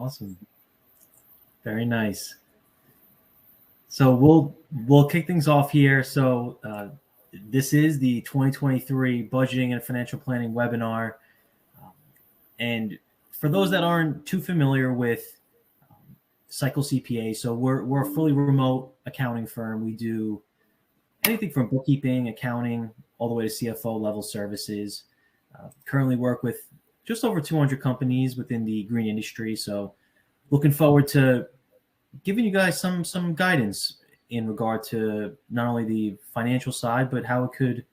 Awesome. Very nice. So we'll kick things off here. So this is the 2023 budgeting and financial planning webinar. And for those that aren't too familiar with Cycle CPA, so we're a fully remote accounting firm. We do anything from bookkeeping, accounting, all the way to CFO level services. Currently work with just over 200 companies within the green industry. So looking forward to giving you guys some guidance in regard to not only the financial side, but how it could,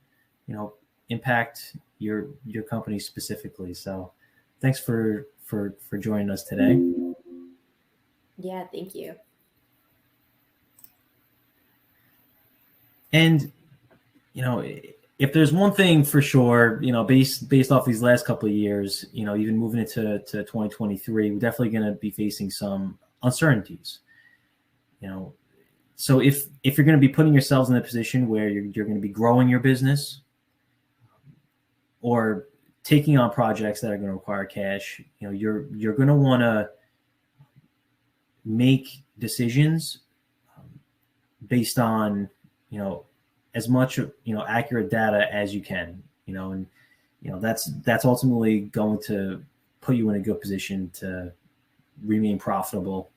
impact your company specifically. So thanks for joining us today. Yeah, thank you. And, if there's one thing for sure, based off these last couple of years, even moving into 2023, we're definitely going to be facing some uncertainties. So if you're going to be putting yourselves in a position where you're going to be growing your business or taking on projects that are going to require cash, you're going to want to make decisions based on, as much, accurate data as you can, and, that's ultimately going to put you in a good position to remain profitable,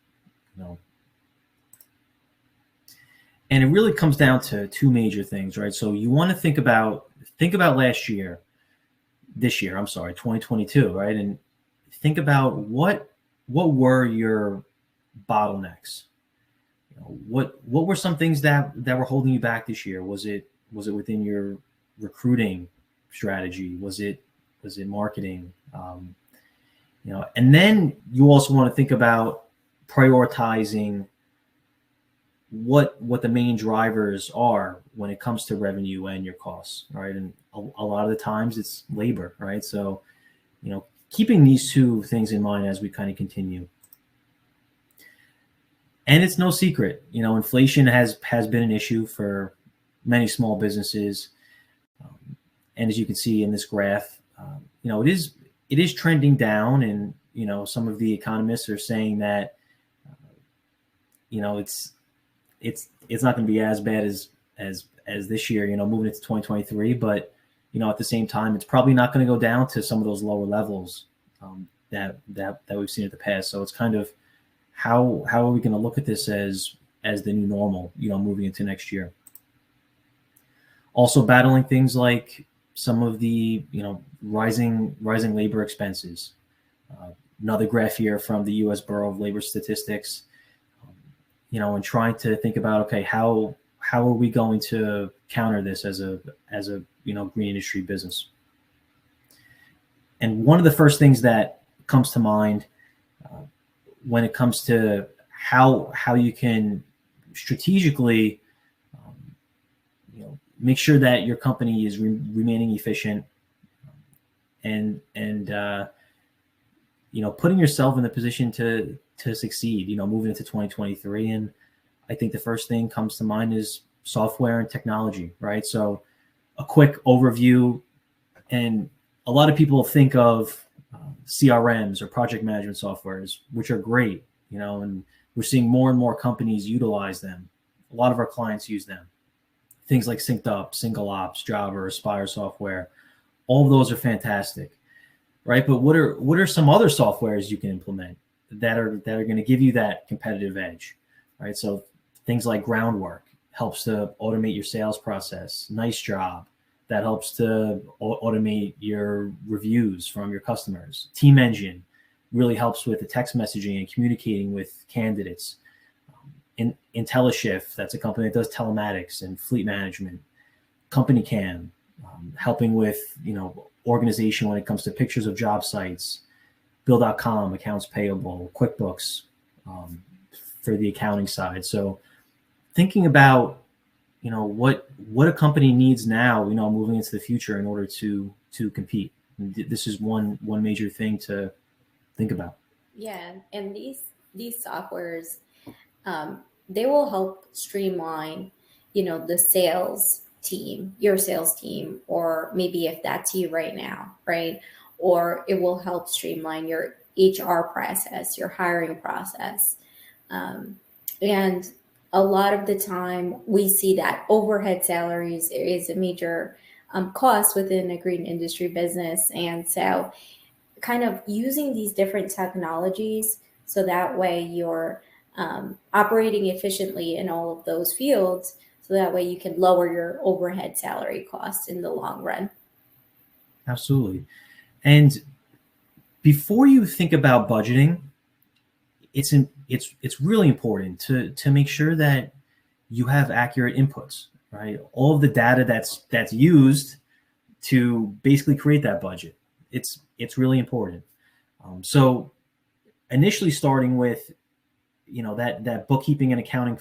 And it really comes down to two major things, right? So you want to think about this year, 2022, right? And think about what were your bottlenecks? What were some things that were holding you back this year? Was it within your recruiting strategy? Was it marketing? And then you also want to think about prioritizing what the main drivers are when it comes to revenue and your costs, right? And a lot of the times it's labor, right? So, keeping these two things in mind as we kind of continue. And it's no secret, inflation has been an issue for many small businesses. And as you can see in this graph, it is trending down, and, some of the economists are saying that, it's not going to be as bad as this year, moving into 2023. But, at the same time, it's probably not going to go down to some of those lower levels that we've seen in the past. So it's kind of how are we going to look at this as the new normal, moving into next year. Also battling things like some of the, rising labor expenses. Another graph here from the U.S. Bureau of Labor Statistics. And trying to think about, okay, how are we going to counter this as a green industry business? And one of the first things that comes to mind when it comes to how you can strategically, make sure that your company is remaining efficient, and putting yourself in the position to succeed, moving into 2023. And I think the first thing comes to mind is software and technology, right? So a quick overview, and a lot of people think of CRMs or project management softwares, which are great, and we're seeing more and more companies utilize them. A lot of our clients use them. Things like Synced Up, Single Ops, Java, Aspire software, all of those are fantastic, right? But what are some other softwares you can implement that are going to give you that competitive edge, right? So things like Groundwork helps to automate your sales process. Nice Job, that helps to automate your reviews from your customers. Team Engine really helps with the text messaging and communicating with candidates. IntelliShift, that's a company that does telematics and fleet management. Company Cam, helping with organization when it comes to pictures of job sites. Bill.com, accounts payable. QuickBooks for the accounting side. So thinking about what a company needs now, moving into the future in order to compete. This is one major thing to think about. Yeah, and these softwares, they will help streamline, the sales team, your sales team, or maybe if that's you right now, right? Or it will help streamline your HR process, your hiring process. And a lot of the time we see that overhead salaries is a major cost within a green industry business. And so kind of using these different technologies so that way you're operating efficiently in all of those fields, so that way you can lower your overhead salary costs in the long run. Absolutely. And before you think about budgeting, it's really important to make sure that you have accurate inputs, right? All of the data that's used to basically create that budget. It's really important. So initially starting with, that bookkeeping and accounting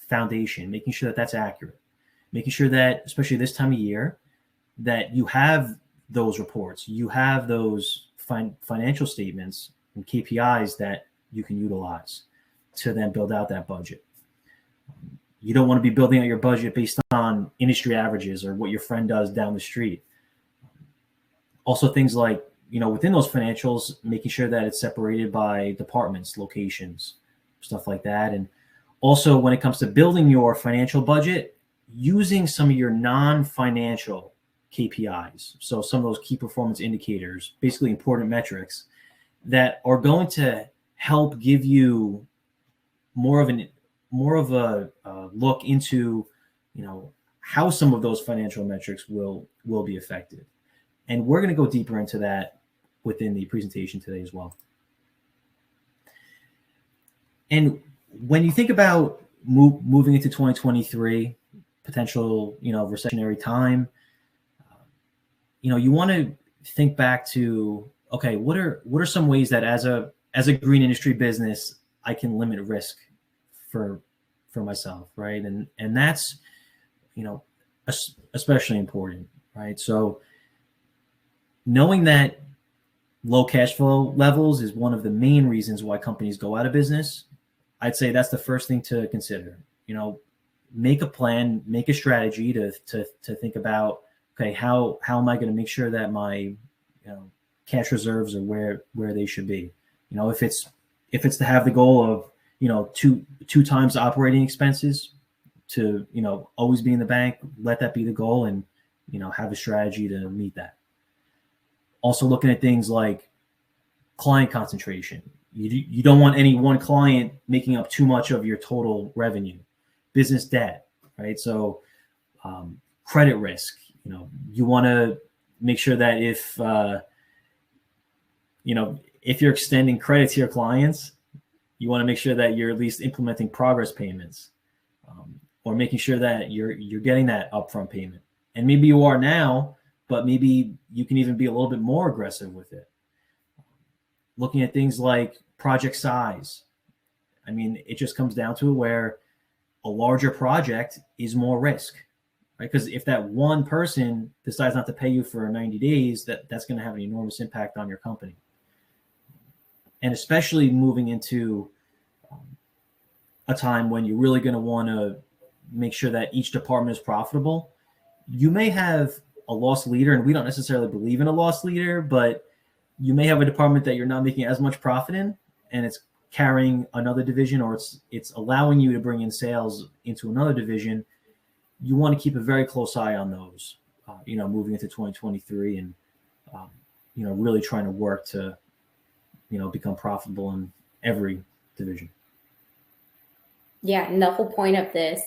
foundation, making sure that that's accurate, making sure that, especially this time of year, that you have those reports, you have those financial statements and KPIs that you can utilize to then build out that budget. You don't want to be building out your budget based on industry averages or what your friend does down the street. Also, things like, within those financials, making sure that it's separated by departments, locations, stuff like that. And also, when it comes to building your financial budget, using some of your non-financial KPIs. So some of those key performance indicators, basically important metrics that are going to help give you more of a look into, how some of those financial metrics will be affected. And we're going to go deeper into that within the presentation today as well. And when you think about moving into 2023, potential, recessionary time, you want to think back to, okay, what are some ways that as a green industry business, I can limit risk for myself, right? And that's, especially important, right? So knowing that low cash flow levels is one of the main reasons why companies go out of business, I'd say that's the first thing to consider. Make a plan, make a strategy to think about, okay, how am I going to make sure that my cash reserves are where they should be? If it's to have the goal of two times operating expenses to always be in the bank, let that be the goal, and have a strategy to meet that. Also looking at things like client concentration. You don't want any one client making up too much of your total revenue. Business debt, right? So credit risk. You want to make sure that if you're extending credit to your clients, you want to make sure that you're at least implementing progress payments, or making sure that you're getting that upfront payment. And maybe you are now, but maybe you can even be a little bit more aggressive with it. Looking at things like project size. I mean, it just comes down to it where a larger project is more risk, right? Because if that one person decides not to pay you for 90 days, that's going to have an enormous impact on your company. And especially moving into a time when you're really going to want to make sure that each department is profitable, you may have a loss leader, and we don't necessarily believe in a loss leader, but you may have a department that you're not making as much profit in, and it's carrying another division, or it's allowing you to bring in sales into another division. You want to keep a very close eye on those, moving into 2023, and really trying to work to become profitable in every division. Yeah, and the whole point of this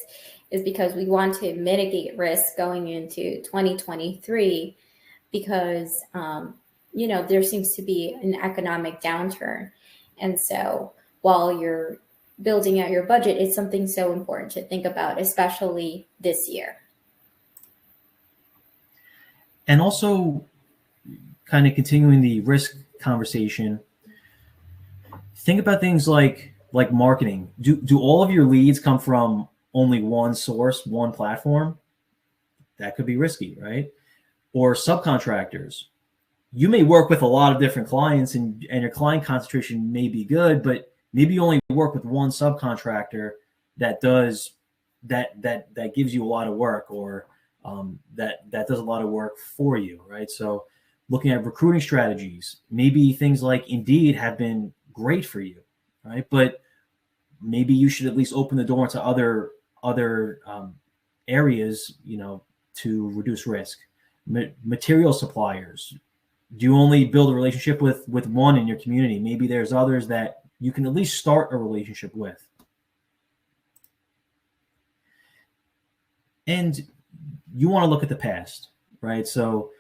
is because we want to mitigate risk going into 2023, because there seems to be an economic downturn. And so while you're building out your budget, it's something so important to think about, especially this year. And also, kind of continuing the risk conversation, think about things like marketing. Do all of your leads come from only one source, one platform? That could be risky, right? Or subcontractors. You may work with a lot of different clients, and your client concentration may be good, but maybe you only work with one subcontractor that does that gives you a lot of work, or that does a lot of work for you, right? So looking at recruiting strategies. Maybe things like Indeed have been great for you, right? But maybe you should at least open the door into other areas, to reduce risk. Material suppliers. Do you only build a relationship with one in your community? Maybe there's others that you can at least start a relationship with. And you want to look at the past, right? So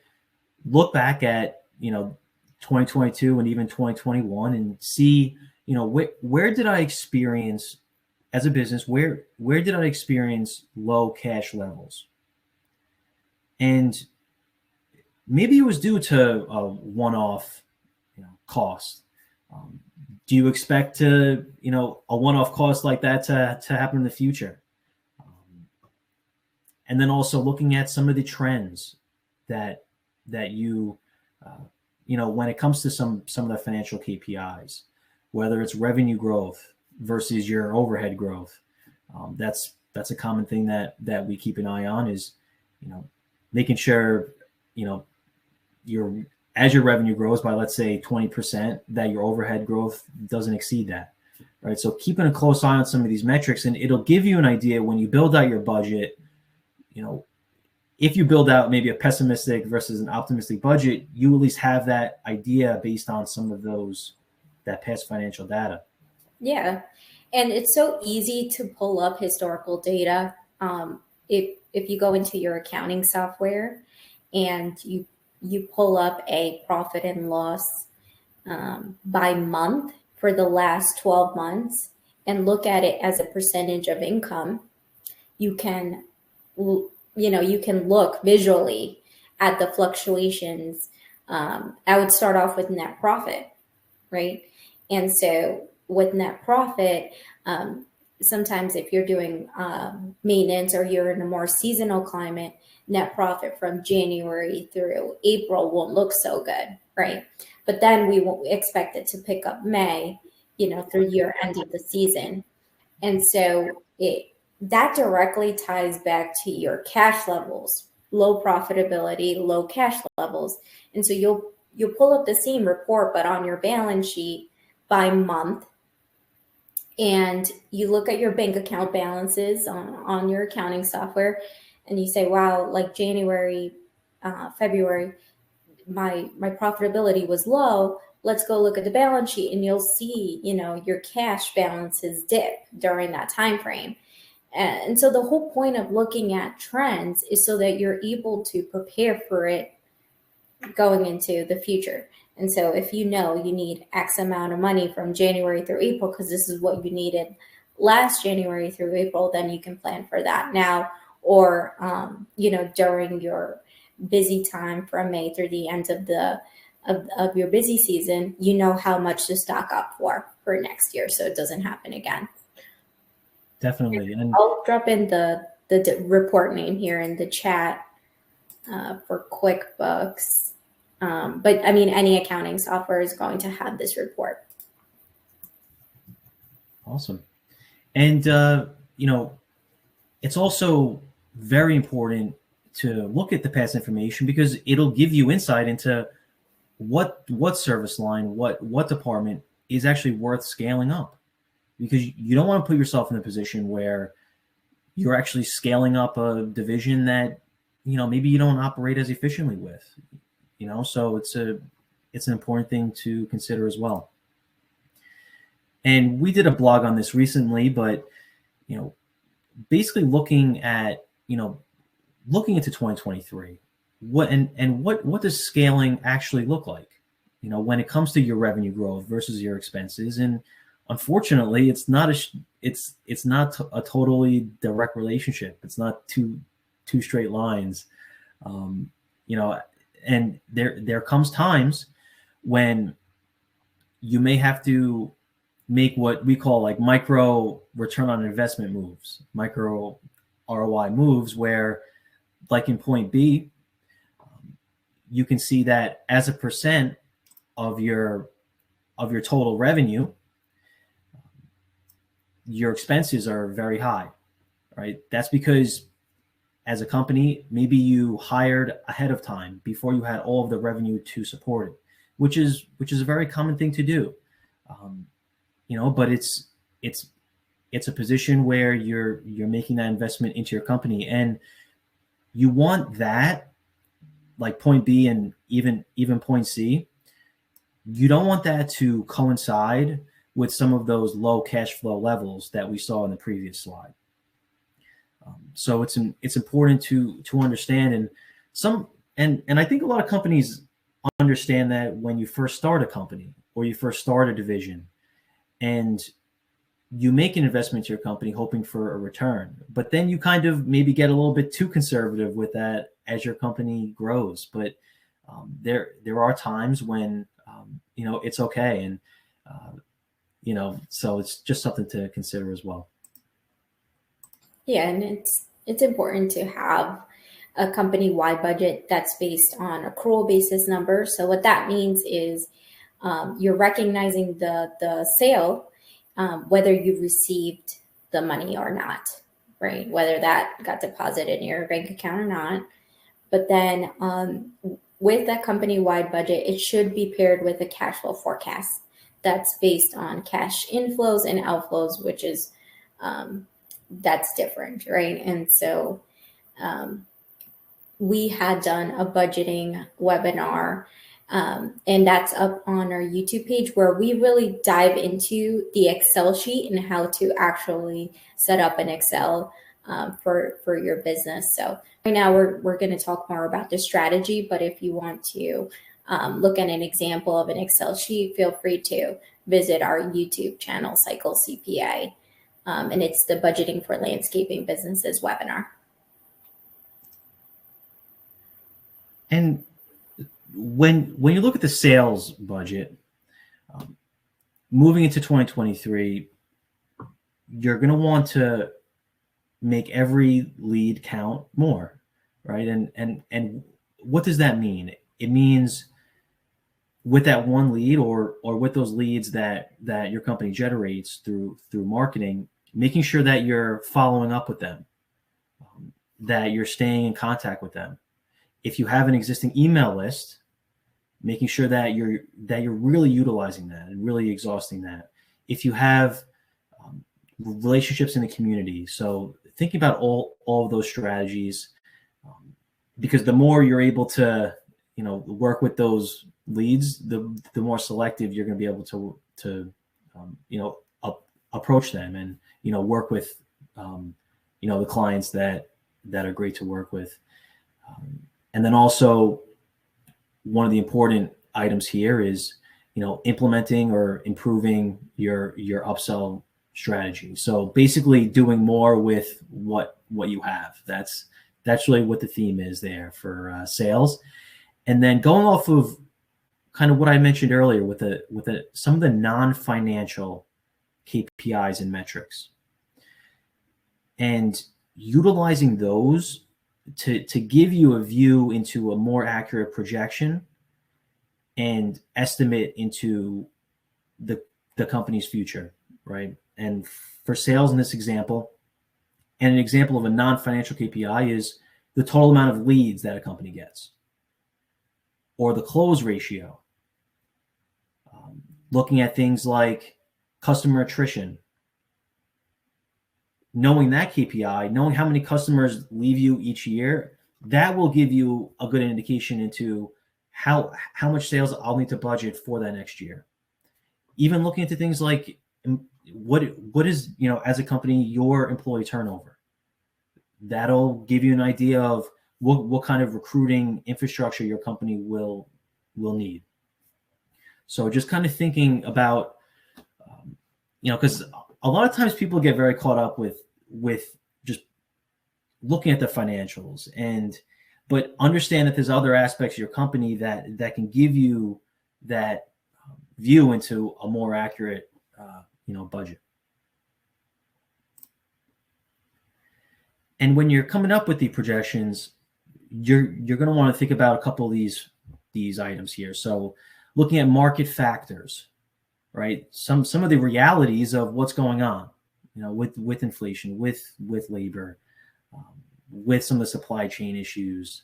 look back at 2022 and even 2021 and see where did I experience as a business, where did I experience low cash levels? And maybe it was due to a one-off cost. Do you expect a one-off cost like that to happen in the future? And then also looking at some of the trends that you when it comes to some of the financial KPIs, whether it's revenue growth versus your overhead growth. That's a common thing that we keep an eye on, is making sure as your revenue grows by, let's say, 20%, that your overhead growth doesn't exceed that, right? So keeping a close eye on some of these metrics, and it'll give you an idea when you build out your budget. If you build out maybe a pessimistic versus an optimistic budget, you at least have that idea based on some of that past financial data. Yeah. And it's so easy to pull up historical data. If you go into your accounting software and you pull up a profit and loss by month for the last 12 months and look at it as a percentage of income, you can look visually at the fluctuations. I would start off with net profit, right? And so with net profit, sometimes if you're doing maintenance or you're in a more seasonal climate, net profit from January through April won't look so good, right? But then we won't expect it to pick up May, through year end of the season. And so that directly ties back to your cash levels, low profitability, low cash levels. And so you'll pull up the same report, but on your balance sheet by month, and you look at your bank account balances on your accounting software, and you say, wow, like January, February, my profitability was low. Let's go look at the balance sheet, and you'll see, your cash balances dip during that time frame. And so the whole point of looking at trends is so that you're able to prepare for it going into the future. And so if you need X amount of money from January through April, because this is what you needed last January through April, then you can plan for that now, or, during your busy time from May through the end of your busy season, how much to stock up for next year, so it doesn't happen again. Definitely. And I'll drop in the report name here in the chat for QuickBooks. But I mean, any accounting software is going to have this report. Awesome. And, it's also very important to look at the past information, because it'll give you insight into what service line, what department is actually worth scaling up. Because you don't want to put yourself in a position where you're actually scaling up a division that, maybe you don't operate as efficiently with, so it's an important thing to consider as well. And we did a blog on this recently, but, basically looking into 2023, what does scaling actually look like, when it comes to your revenue growth versus your expenses? And unfortunately, it's not a totally direct relationship. It's not two straight lines, and there comes times when you may have to make what we call like micro return on investment moves, micro ROI moves, where, like in point B, you can see that as a percent of your total revenue, your expenses are very high, right? That's because as a company, maybe you hired ahead of time before you had all of the revenue to support it, which is a very common thing to do. But it's a position where you're making that investment into your company, and you want that, like point B and even point C. You don't want that to coincide with some of those low cash flow levels that we saw in the previous slide. So it's important to understand, and I think a lot of companies understand that when you first start a company or you first start a division, and you make an investment to your company hoping for a return, but then you kind of maybe get a little bit too conservative with that as your company grows. But there are times when it's okay, and so it's just something to consider as well. Yeah, and it's important to have a company-wide budget that's based on accrual basis numbers. So what that means is you're recognizing the sale, whether you received the money or not, right? Whether that got deposited in your bank account or not. But then with that company-wide budget, it should be paired with a cash flow forecast that's based on cash inflows and outflows, which is that's different, right? And so we had done a budgeting webinar, and that's up on our YouTube page, where we really dive into the Excel sheet and how to actually set up an Excel for your business. So right now we're going to talk more about the strategy, but if you want to look at an example of an Excel sheet, feel free to visit our YouTube channel, Cycle CPA, and it's the Budgeting for Landscaping Businesses webinar. And when you look at the sales budget, moving into 2023, you're going to want to make every lead count more, right? And what does that mean? It means with that one lead or with those leads that your company generates through marketing, making sure that you're following up with them, that you're staying in contact with them. If you have an existing email list, making sure that you're really utilizing that and really exhausting that. If you have relationships in the community, so thinking about all of those strategies, because the more you're able to work with those leads, the more selective you're going to be able to approach them and work with the clients that are great to work with. And then also, one of the important items here is, implementing or improving your upsell strategy. So basically doing more with what you have. That's really what the theme is there for sales. And then going off of kind of what I mentioned earlier with some of the non-financial KPIs and metrics, and utilizing those to give you a view into a more accurate projection and estimate into the company's future, right? And for sales in this example, and an example of a non-financial KPI is the total amount of leads that a company gets, or the close ratio. Looking at things like customer attrition, knowing that KPI, knowing how many customers leave you each year, that will give you a good indication into how much sales I'll need to budget for that next year. Even looking into things like what is, as a company, your employee turnover. That'll give you an idea of what kind of recruiting infrastructure your company will need. So just kind of thinking about, because a lot of times people get very caught up with just looking at the financials, but understand that there's other aspects of your company that can give you that view into a more accurate, budget. And when you're coming up with the projections, you're going to want to think about a couple of these items here. So looking at market factors, right? Some of the realities of what's going on, with inflation, with labor, with some of the supply chain issues.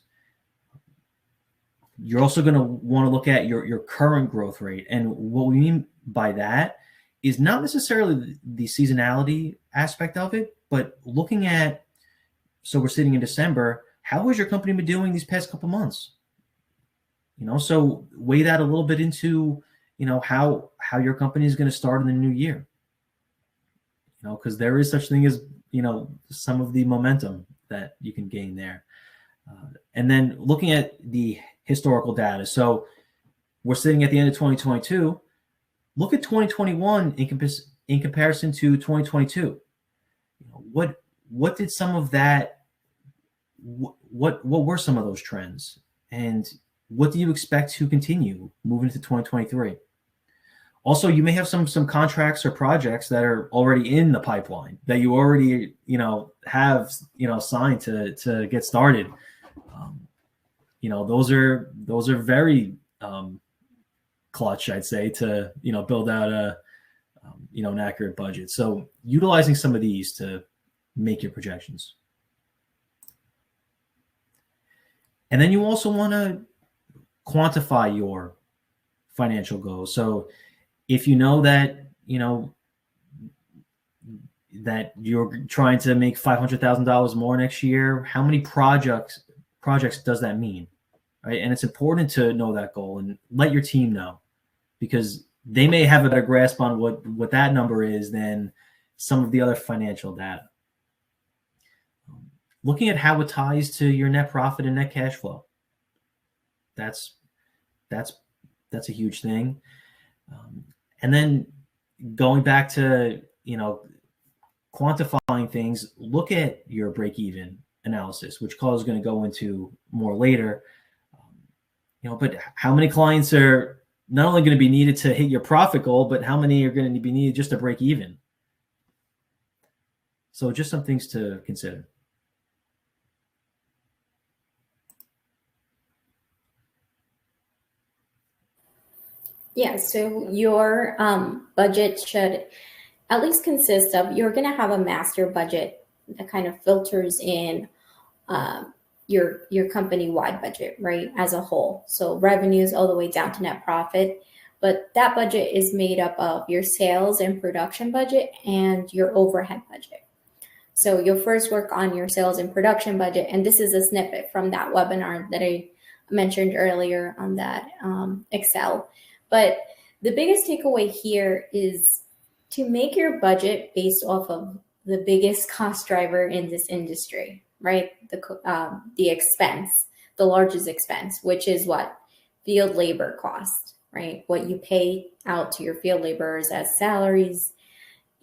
You're also going to want to look at your current growth rate. And what we mean by that is not necessarily the seasonality aspect of it, but looking at, so we're sitting in December, how has your company been doing these past couple months? So weigh that a little bit into, how your company is going to start in the new year. Because there is such thing as, some of the momentum that you can gain there. And then looking at the historical data. So we're sitting at the end of 2022. Look at 2021 in comparison to 2022. What did some of that? What were some of those trends, and what do you expect to continue moving into 2023? Also, you may have some contracts or projects that are already in the pipeline that you already have signed to get started. Those are very clutch, I'd say, to build out an accurate budget. So utilizing some of these to make your projections. And then you also want to quantify your financial goals. So if you know that that you're trying to make $500,000 more next year, how many projects does that mean? Right? And it's important to know that goal and let your team know, because they may have a better grasp on what that number is than some of the other financial data. Looking at how it ties to your net profit and net cash flow. That's a huge thing. And then going back to, quantifying things, look at your break-even analysis, which Carl is going to go into more later. But how many clients are not only going to be needed to hit your profit goal, but how many are going to be needed just to break even? So just some things to consider. Yeah, so your budget should at least consist of, you're going to have a master budget that kind of filters in your company-wide budget, right, as a whole. So revenues all the way down to net profit. But that budget is made up of your sales and production budget and your overhead budget. So you'll first work on your sales and production budget. And this is a snippet from that webinar that I mentioned earlier on that Excel. But the biggest takeaway here is to make your budget based off of the biggest cost driver in this industry, right? The expense, the largest expense, which is what? Field labor cost, right? What you pay out to your field laborers as salaries.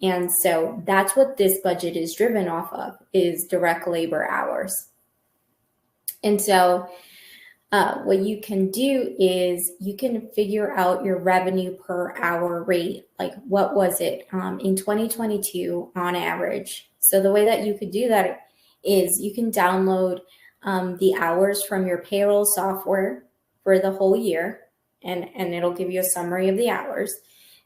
And so that's what this budget is driven off of, is direct labor hours. And so what you can do is you can figure out your revenue per hour rate. Like, what was it in 2022 on average? So the way that you could do that is you can download the hours from your payroll software for the whole year, and it'll give you a summary of the hours.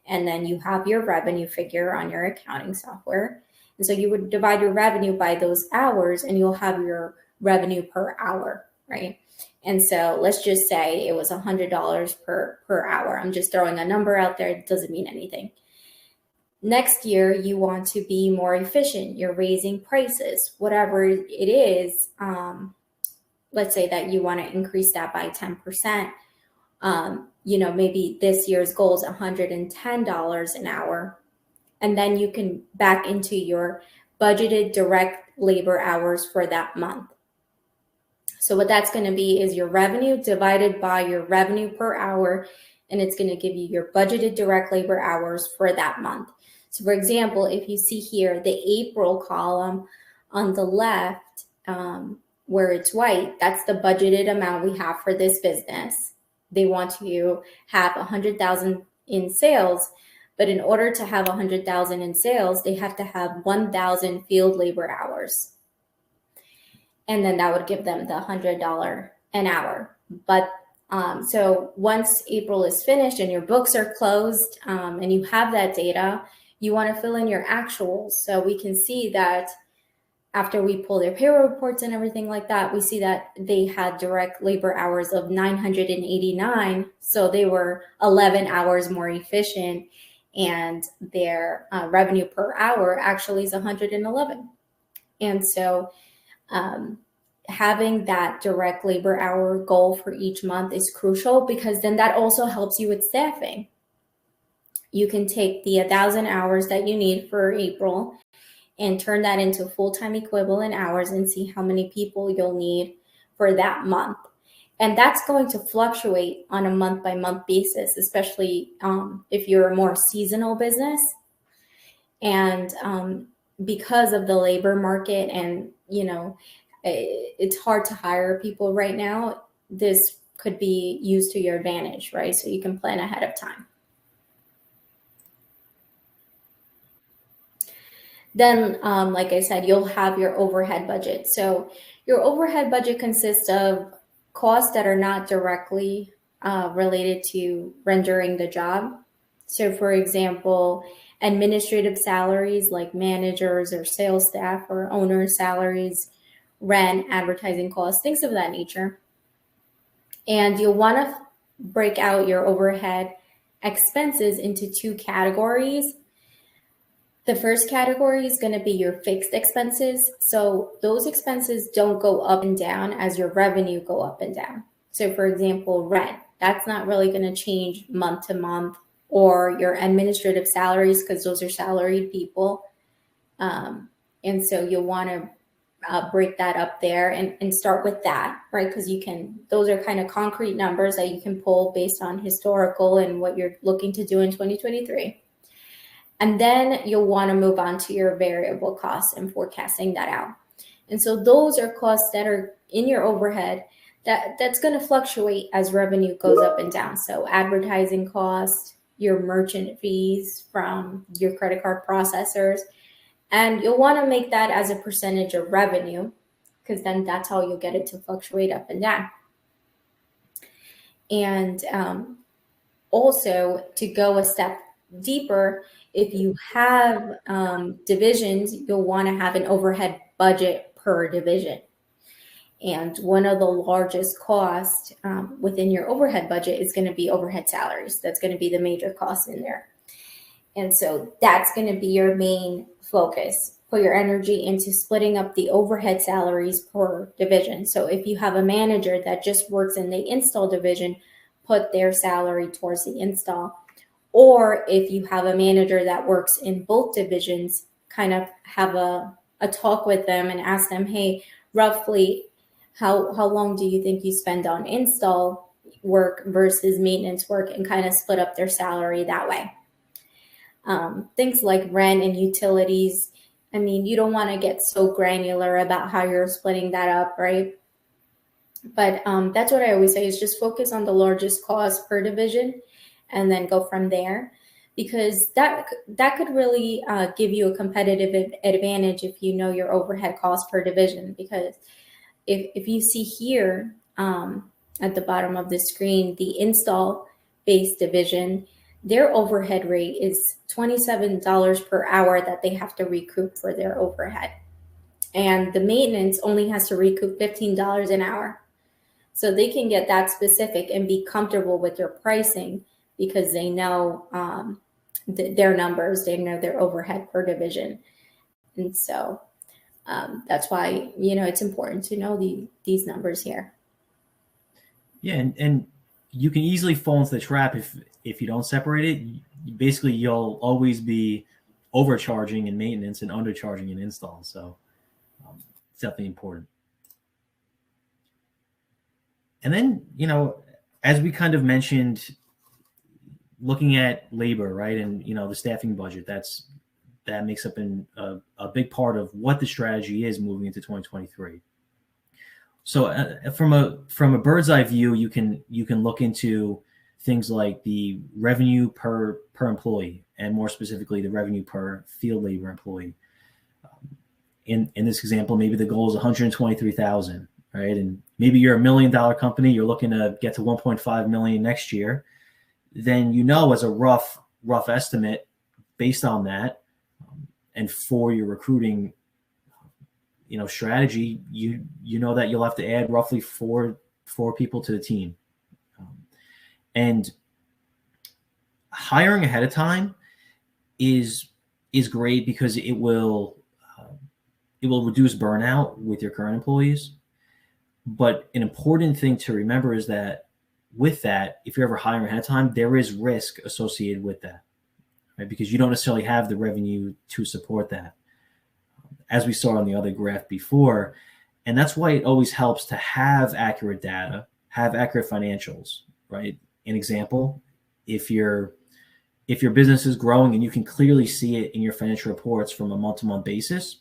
And then you have your revenue figure on your accounting software. And so you would divide your revenue by those hours, and you'll have your revenue per hour, right? And so let's just say it was $100 per hour. I'm just throwing a number out there. It doesn't mean anything. Next year, you want to be more efficient. You're raising prices, whatever it is. Let's say that you want to increase that by 10%. Maybe this year's goal is $110 an hour. And then you can back into your budgeted direct labor hours for that month. So what that's going to be is your revenue divided by your revenue per hour, and it's going to give you your budgeted direct labor hours for that month. So for example, if you see here, the April column on the left, where it's white, that's the budgeted amount we have for this business. They want to have 100,000 in sales, but in order to have 100,000 in sales, they have to have 1,000 field labor hours. And then that would give them the $100 an hour. But so once April is finished and your books are closed and you have that data, you want to fill in your actuals. So we can see that after we pull their payroll reports and everything like that, we see that they had direct labor hours of 989. So they were 11 hours more efficient, and their revenue per hour actually is 111. And so having that direct labor hour goal for each month is crucial, because then that also helps you with staffing. You can take the 1,000 hours that you need for April and turn that into full-time equivalent hours and see how many people you'll need for that month. And that's going to fluctuate on a month-by-month basis, especially if you're a more seasonal business. And because of the labor market and, it's hard to hire people right now, this could be used to your advantage, right? So you can plan ahead of time. Then, like I said, you'll have your overhead budget. So your overhead budget consists of costs that are not directly related to rendering the job. So for example, administrative salaries like managers or sales staff or owner salaries, rent, advertising costs, things of that nature. And you'll want to break out your overhead expenses into two categories. The first category is going to be your fixed expenses. So those expenses don't go up and down as your revenue go up and down. So for example, rent, that's not really going to change month to month, or your administrative salaries, because those are salaried people. And so you'll want to break that up there and start with that, right? Because those are kind of concrete numbers that you can pull based on historical and what you're looking to do in 2023. And then you'll want to move on to your variable costs and forecasting that out. And so those are costs that are in your overhead that's going to fluctuate as revenue goes up and down. So advertising costs, your merchant fees from your credit card processors, and you'll want to make that as a percentage of revenue, because then that's how you'll get it to fluctuate up and down. And also, to go a step deeper, if you have divisions, you'll want to have an overhead budget per division. And one of the largest costs within your overhead budget is going to be overhead salaries. That's going to be the major cost in there. And so that's going to be your main focus. Put your energy into splitting up the overhead salaries per division. So if you have a manager that just works in the install division, put their salary towards the install. Or if you have a manager that works in both divisions, kind of have a talk with them and ask them, hey, roughly how long do you think you spend on install work versus maintenance work, and kind of split up their salary that way. Things like rent and utilities, I mean, you don't want to get so granular about how you're splitting that up, right? But that's what I always say, is just focus on the largest cost per division and then go from there, because that could really give you a competitive advantage if you know your overhead cost per division. Because if you see here at the bottom of the screen, the install-based division, their overhead rate is $27 per hour that they have to recoup for their overhead. And the maintenance only has to recoup $15 an hour. So they can get that specific and be comfortable with their pricing, because they know their numbers, they know their overhead per division. And so that's why, it's important to know these numbers here. Yeah, and you can easily fall into the trap if you don't separate it. Basically, you'll always be overcharging in maintenance and undercharging in install. So it's definitely important. And then, as we kind of mentioned, looking at labor, right, and the staffing budget, that makes up a big part of what the strategy is moving into 2023. So from a bird's eye view, you can look into things like the revenue per employee, and more specifically the revenue per field labor employee. In this example, maybe the goal is 123,000, right? And maybe you're $1 million company, you're looking to get to 1.5 million next year. Then as a rough estimate, based on that, and for your recruiting strategy, you know that you'll have to add roughly four people to the team. And hiring ahead of time is great because it will reduce burnout with your current employees. But an important thing to remember is that with that, if you're ever hiring ahead of time, there is risk associated with that, right? Because you don't necessarily have the revenue to support that, as we saw on the other graph before. And that's why it always helps to have accurate data, have accurate financials, right? An example, if your business is growing and you can clearly see it in your financial reports from a month-to-month basis,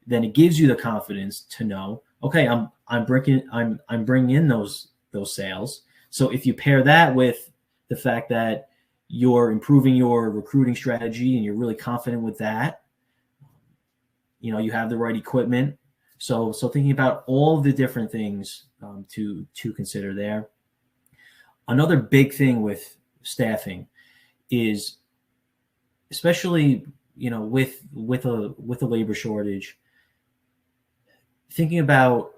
then it gives you the confidence to know, okay, I'm bringing in those sales. So if you pair that with the fact that you're improving your recruiting strategy and you're really confident with that, you have the right equipment. So thinking about all the different things to consider there. Another big thing with staffing is, especially with a labor shortage, thinking about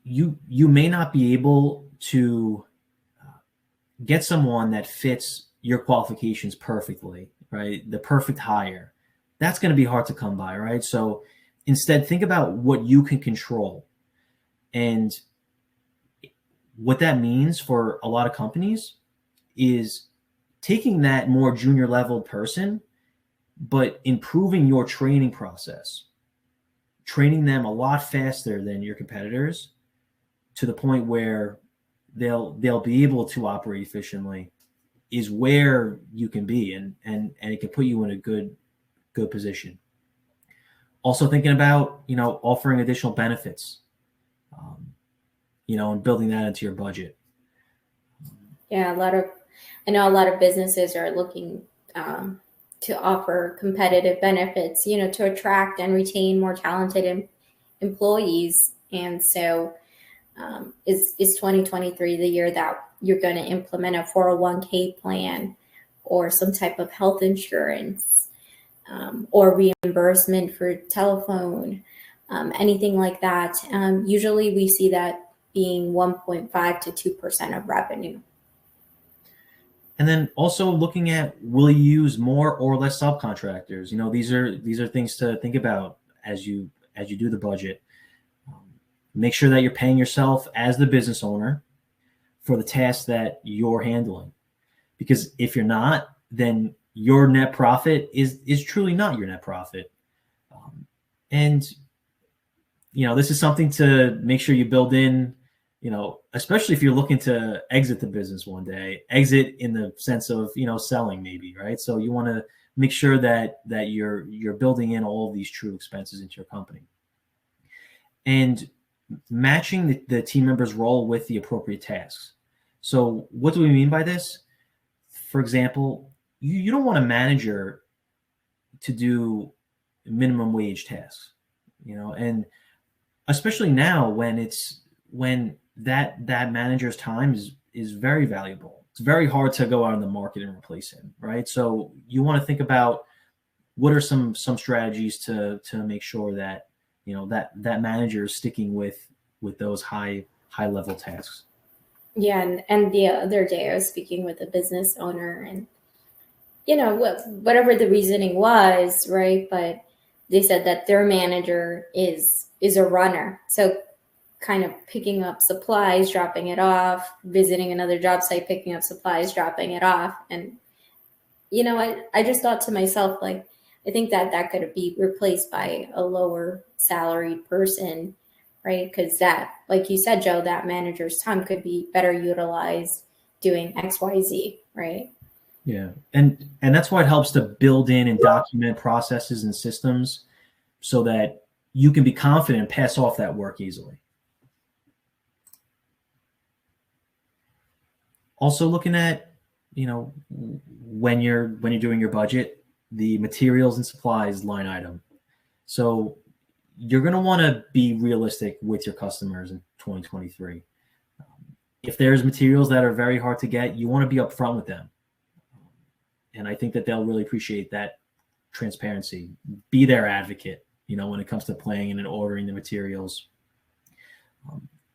you may not be able to get someone that fits your qualifications perfectly, right? The perfect hire. That's going to be hard to come by, right? So instead, think about what you can control. And what that means for a lot of companies is taking that more junior level person, but improving your training process, training them a lot faster than your competitors, to the point where they'll be able to operate efficiently, is where you can be, and it can put you in a good position. Also thinking about offering additional benefits, and building that into your budget. Yeah, I know a lot of businesses are looking to offer competitive benefits, to attract and retain more talented employees. And so is 2023 the year that you're going to implement a 401k plan or some type of health insurance or reimbursement for telephone, anything like that? Usually we see that being 1.5 to 2% of revenue. And then also looking at, will you use more or less subcontractors? These are things to think about as you do the budget. Make sure that you're paying yourself as the business owner for the tasks that you're handling. Because if you're not, then your net profit is truly not your net profit. And this is something to make sure you build in, especially if you're looking to exit the business one day, exit in the sense of, selling maybe, right? So you want to make sure that you're building in all of these true expenses into your company. And matching the team member's role with the appropriate tasks. So what do we mean by this? For example, you don't want a manager to do minimum wage tasks, and especially now when that manager's time is very valuable. It's very hard to go out in the market and replace him, right? So you want to think about what are some strategies to make sure that that manager is sticking with those high level tasks. Yeah, and the other day I was speaking with a business owner, and whatever the reasoning was, right? But they said that their manager is a runner, so kind of picking up supplies, dropping it off, visiting another job site, picking up supplies, dropping it off, and I just thought to myself, like, I think that could be replaced by a lower salaried person, right? Because that, like you said, Joe, that manager's time could be better utilized doing XYZ, right? Yeah, and that's why it helps to build in and document processes and systems so that you can be confident and pass off that work easily. Also looking at, when you're doing your budget, the materials and supplies line item. So you're going to want to be realistic with your customers in 2023. If there's materials that are very hard to get, you want to be upfront with them. And I think that they'll really appreciate that transparency. Be their advocate, when it comes to planning and ordering the materials.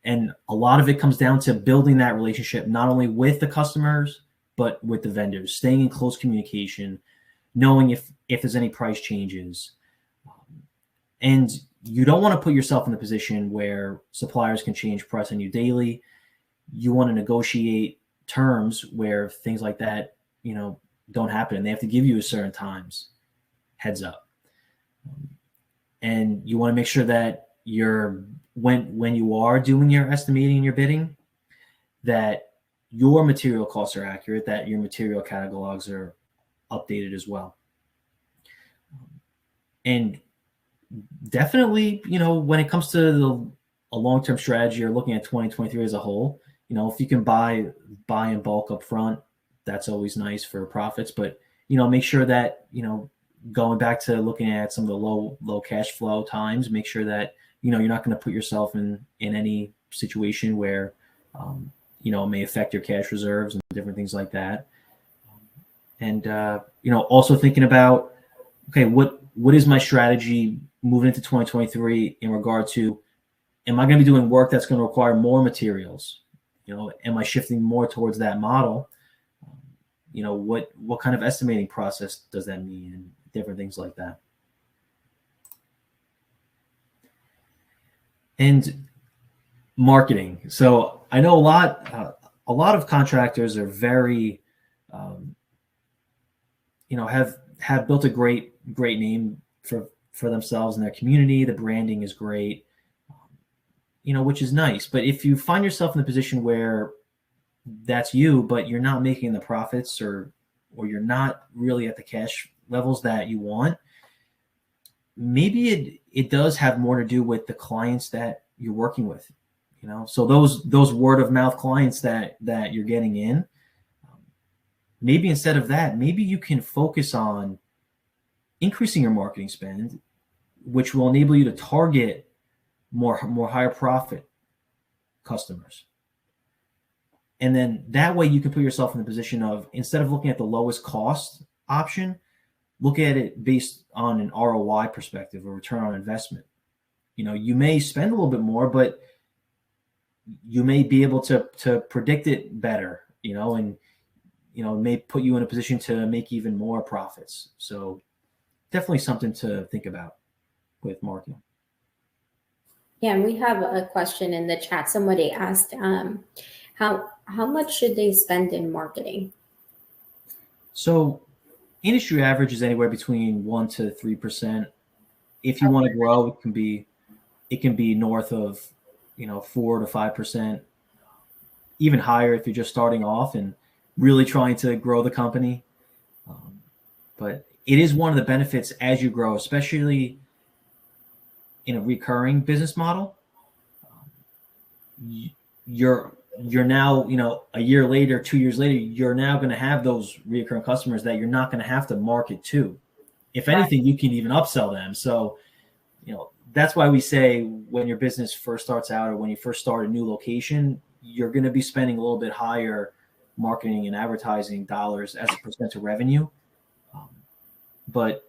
And a lot of it comes down to building that relationship, not only with the customers, but with the vendors, staying in close communication, knowing if there's any price changes. And you don't want to put yourself in the position where suppliers can change price on you daily. You want to negotiate terms where things like that, don't happen. And they have to give you a certain times heads up. And you want to make sure that when you are doing your estimating and your bidding, that your material costs are accurate, that your material catalogs are updated as well. And definitely, when it comes to a long-term strategy or looking at 2023 as a whole, if you can buy in bulk up front, that's always nice for profits. But, make sure that, going back to looking at some of the low cash flow times, make sure that, you're not going to put yourself in any situation where, it may affect your cash reserves and different things like that. And, also thinking about, okay, what is my strategy moving into 2023 in regard to, am I going to be doing work that's going to require more materials? Am I shifting more towards that model? What kind of estimating process does that mean, and different things like that. And marketing. So I know a lot of contractors are very, have built a great name for themselves and their community. The branding is great, which is nice. But if you find yourself in the position where that's you, but you're not making the profits or you're not really at the cash levels that you want, maybe it does have more to do with the clients that you're working with. So those word of mouth clients that you're getting in, maybe instead of that, maybe you can focus on increasing your marketing spend, which will enable you to target more higher profit customers. And then that way you can put yourself in the position of, instead of looking at the lowest cost option, look at it based on an ROI perspective, or return on investment. You may spend a little bit more, but you may be able to predict it better, and may put you in a position to make even more profits. So definitely something to think about with marketing. Yeah, and we have a question in the chat. Somebody asked, how much should they spend in marketing? So industry average is anywhere between 1 to 3%. If you want to grow, it can be north of 4 to 5%, even higher if you're just starting off and really trying to grow the company. But it is one of the benefits as you grow, especially in a recurring business model. You're now, a year later, 2 years later, you're now going to have those recurring customers that you're not going to have to market to. If anything, you can even upsell them. So, that's why we say when your business first starts out, or when you first start a new location, you're going to be spending a little bit higher marketing and advertising dollars as a percent of revenue. But,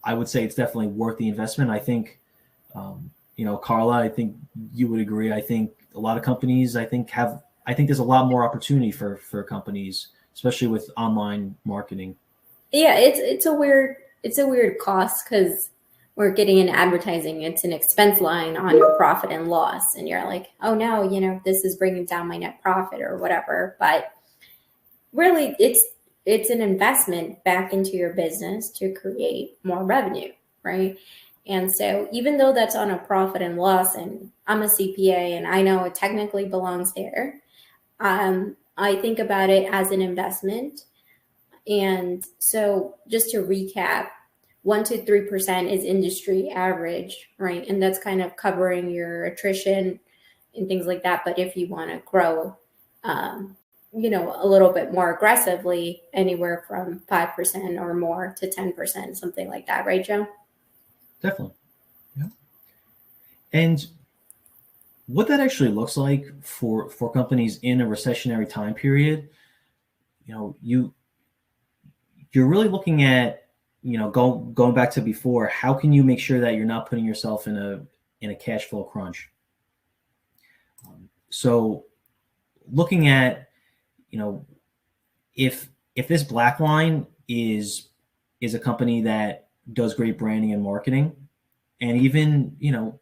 I would say it's definitely worth the investment. I think, Carla, I think you would agree. I think a lot of companies, I think there's a lot more opportunity for companies, especially with online marketing. Yeah, it's a weird cost, because we're getting in advertising. It's an expense line on your profit and loss, and you're like, oh no, this is bringing down my net profit or whatever. But really, it's an investment back into your business to create more revenue, right? And so even though that's on a profit and loss, and I'm a CPA and I know it technically belongs there, I think about it as an investment. And so just to recap, 1 to 3% is industry average, right? And that's kind of covering your attrition and things like that. But if you want to grow, a little bit more aggressively, anywhere from 5% or more to 10%, something like that, right, Joe? Definitely. Yeah. And what that actually looks like for companies in a recessionary time period, you're really looking at going back to before, how can you make sure that you're not putting yourself in a cash flow crunch? So looking at, if this black line is a company that does great branding and marketing, and even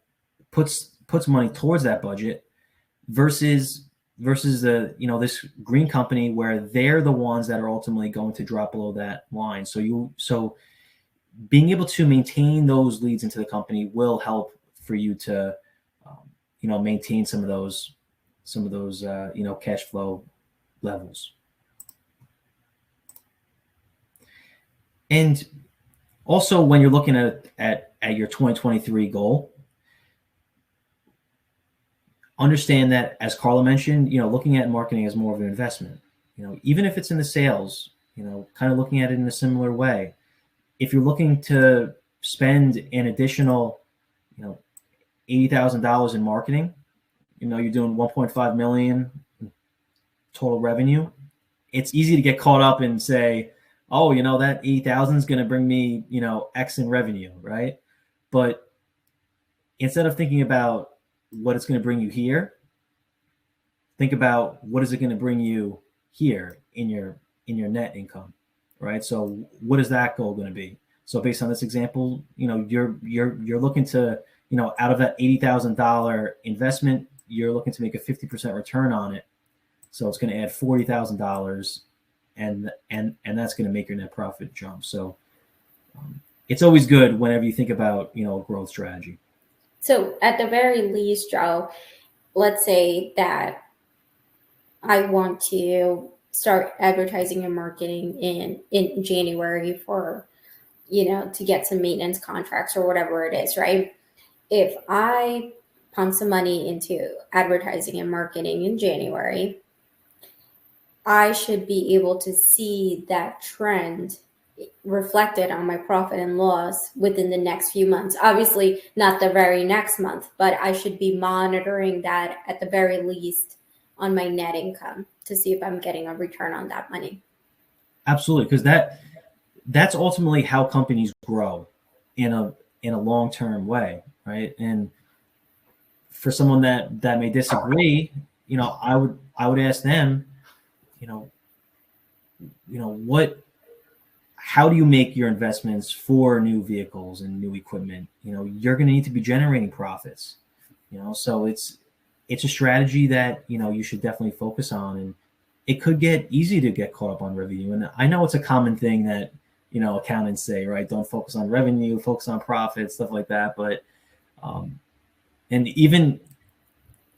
puts money towards that budget, versus the this green company where they're the ones that are ultimately going to drop below that line. So being able to maintain those leads into the company will help for you to maintain some of those cash flow levels. And also, when you're looking at your 2023 goal, understand that, as Carla mentioned, looking at marketing as more of an investment. Even if it's in the sales, kind of looking at it in a similar way. If you're looking to spend an additional, $80,000 in marketing, you're doing 1.5 million total revenue. It's easy to get caught up and say, oh, that 80,000 is going to bring me, X in revenue, right? But instead of thinking about what it's going to bring you here, think about what is it going to bring you here in your net income, right? So what is that goal going to be? So based on this example, you're looking to, out of that $80,000 investment, you're looking to make a 50% return on it. So it's going to add $40,000, and that's going to make your net profit jump. So it's always good whenever you think about a growth strategy. So at the very least, Joe, let's say that I want to start advertising and marketing in January for, to get some maintenance contracts or whatever it is, right? If I pump some money into advertising and marketing in January, I should be able to see that trend reflected on my profit and loss within the next few months. Obviously, not the very next month, but I should be monitoring that at the very least on my net income to see if I'm getting a return on that money. Absolutely, because that's ultimately how companies grow in a long-term way, right? And for someone that may disagree, I would ask them, how do you make your investments for new vehicles and new equipment? You're going to need to be generating profits, so it's a strategy that, you should definitely focus on. And it could get easy to get caught up on revenue. And I know it's a common thing that, accountants say, right? Don't focus on revenue, focus on profit, stuff like that. But, and even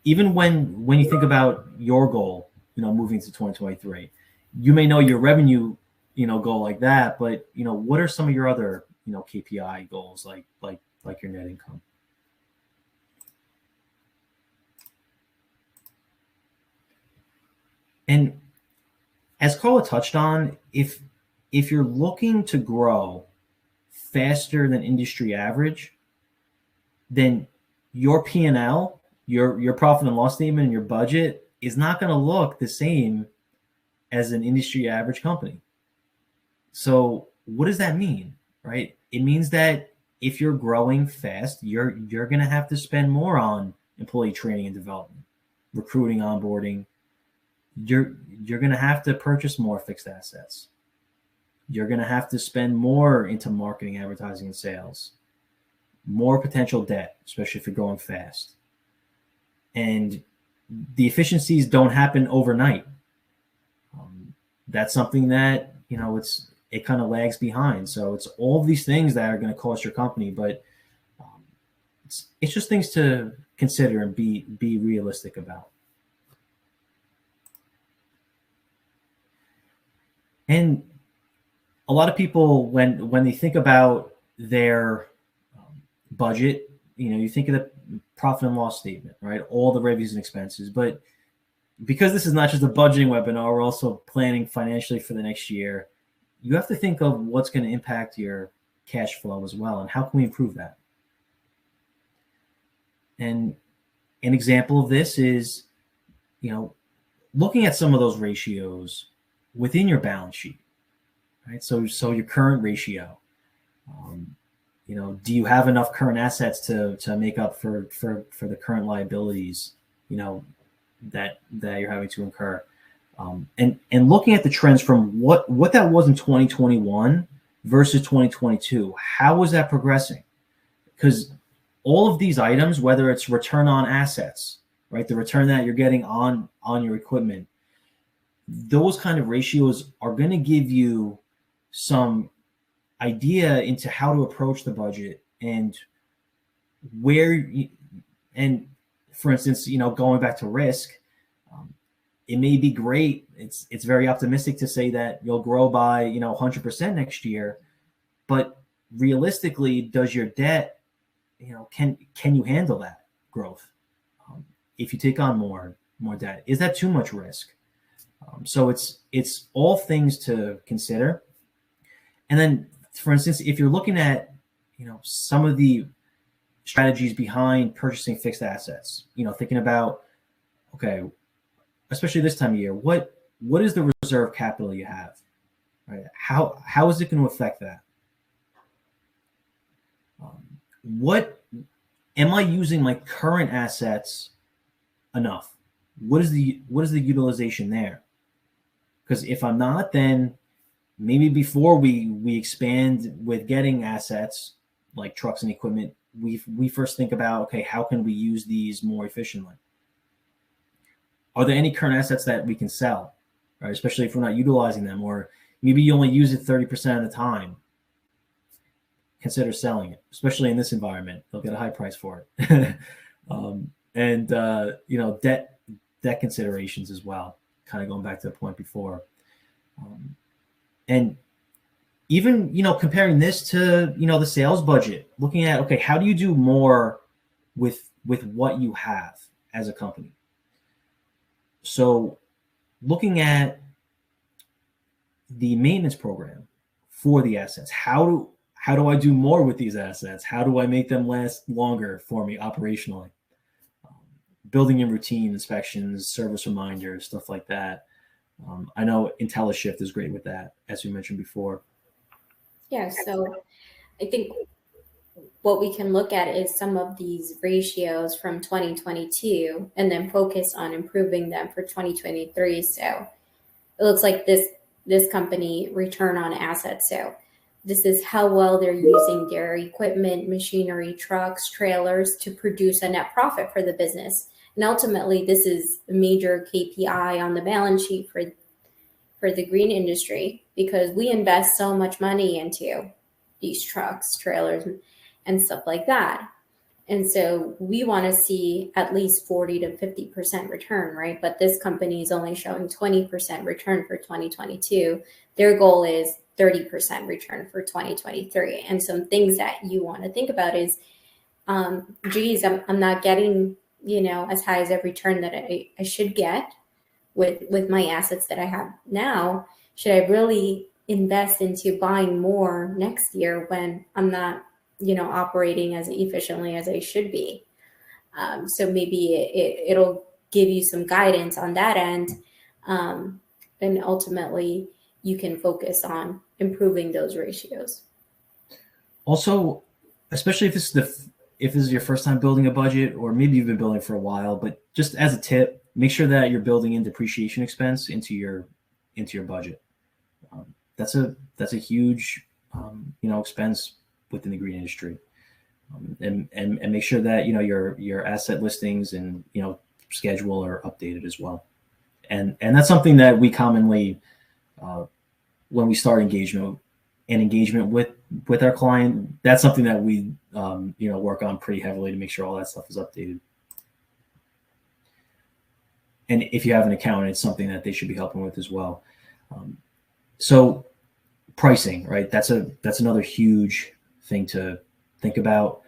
when you think about your goal, moving to 2023, you may know your revenue, goal like that, but, what are some of your other, KPI goals, like your net income? And as Carla touched on, if you're looking to grow faster than industry average, then your P&L, your profit and loss statement, and your budget is not going to look the same as an industry average company. So what does that mean, right? It means that if you're growing fast, you're going to have to spend more on employee training and development, recruiting, onboarding. You're going to have to purchase more fixed assets. You're going to have to spend more into marketing, advertising, and sales. More potential debt, especially if you're growing fast. And the efficiencies don't happen overnight. That's something that, it kind of lags behind. So it's all of these things that are going to cost your company, but it's just things to consider and be realistic about. And a lot of people, when they think about their budget, you think of the profit and loss statement, right? All the revenues and expenses. But because this is not just a budgeting webinar, we're also planning financially for the next year. You have to think of what's going to impact your cash flow as well, and how can we improve that? And an example of this is, looking at some of those ratios within your balance sheet, right? So your current ratio, Do you have enough current assets to make up for the current liabilities, that you're having to incur? And looking at the trends from what that was in 2021 versus 2022, how was that progressing? Because all of these items, whether it's return on assets, right, the return that you're getting on your equipment, those kind of ratios are going to give you some idea into how to approach the budget and and for instance, going back to risk, it may be great. It's very optimistic to say that you'll grow by 100% next year, but realistically, does your debt, can you handle that growth? If you take on more debt, is that too much risk? So it's all things to consider. And then, for instance, if you're looking at some of the strategies behind purchasing fixed assets, thinking about, okay, especially this time of year, what is the reserve capital you have, right? How is it going to affect that? What am I using my current assets enough? What is the utilization there? Because if I'm not, then maybe before we expand with getting assets like trucks and equipment, we first think about, okay, how can we use these more efficiently? Are there any current assets that we can sell, right? Especially if we're not utilizing them, or maybe you only use it 30% of the time. Consider selling it, especially in this environment. They'll get a high price for it. Debt considerations as well, kind of going back to the point before. And even, comparing this to, the sales budget, looking at, okay, how do you do more with what you have as a company? So looking at the maintenance program for the assets, how do I do more with these assets? How do I make them last longer for me operationally? Building in routine inspections, service reminders, stuff like that. I know IntelliShift is great with that, as we mentioned before. Yeah, so I think what we can look at is some of these ratios from 2022 and then focus on improving them for 2023. So it looks like this company return on assets. So this is how well they're using their equipment, machinery, trucks, trailers to produce a net profit for the business. And ultimately, this is a major KPI on the balance sheet for the green industry, because we invest so much money into these trucks, trailers, and stuff like that. And so we want to see at least 40 to 50% return, right? But this company is only showing 20% return for 2022. Their goal is 30% return for 2023. And some things that you want to think about is, geez, I'm not getting, as high as a return that I should get with my assets that I have now. Should I really invest into buying more next year when I'm not, operating as efficiently as I should be? So maybe it'll give you some guidance on that end. And ultimately you can focus on improving those ratios. Also, especially if this is your first time building a budget, or maybe you've been building for a while, but just as a tip, make sure that you're building in depreciation expense into your budget. That's a huge expense within the green industry, and make sure that your asset listings and schedule are updated as well. And that's something that we commonly, when we start engagement with our client, that's something that we work on pretty heavily to make sure all that stuff is updated. And if you have an accountant, it's something that they should be helping with as well. So pricing, right? That's another huge thing to think about.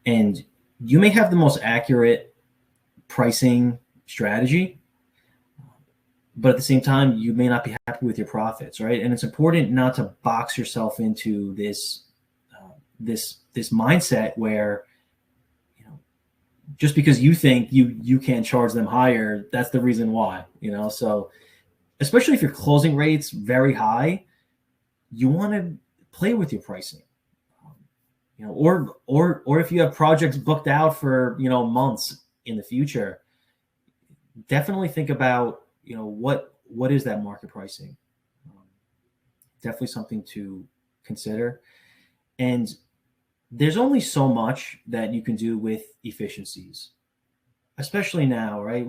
And you may have the most accurate pricing strategy, but at the same time, you may not be happy with your profits, right? And it's important not to box yourself into this mindset where, just because you think you can't charge them higher, that's the reason why, So especially if your closing rate's very high, you want to play with your pricing. or if you have projects booked out for, months in the future, definitely think about, what is that market pricing. Definitely something to consider. And there's only so much that you can do with efficiencies, especially now, right?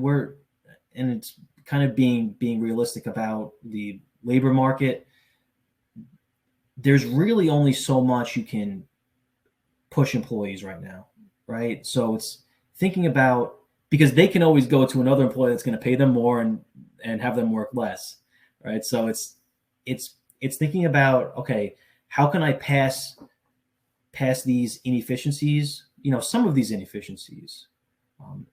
And it's kind of being realistic about the labor market. There's really only so much you can push employees right now, right? So it's thinking about, because they can always go to another employer that's going to pay them more and have them work less, right? So it's thinking about, okay, how can I pass these inefficiencies, some of these inefficiencies,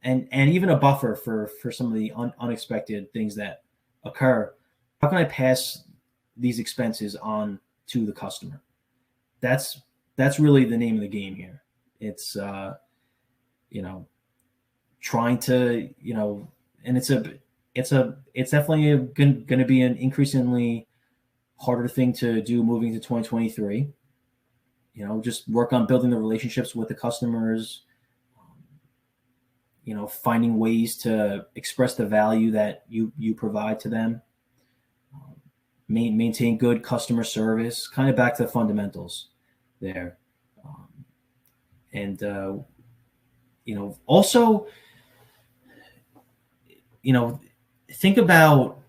and even a buffer for some of the unexpected things that occur. How can I pass these expenses on to the customer? That's really the name of the game here. It's trying to, and it's definitely going to be an increasingly harder thing to do moving to 2023. Just work on building the relationships with the customers, finding ways to express the value that you provide to them, maintain good customer service, kind of back to the fundamentals there. And also, think about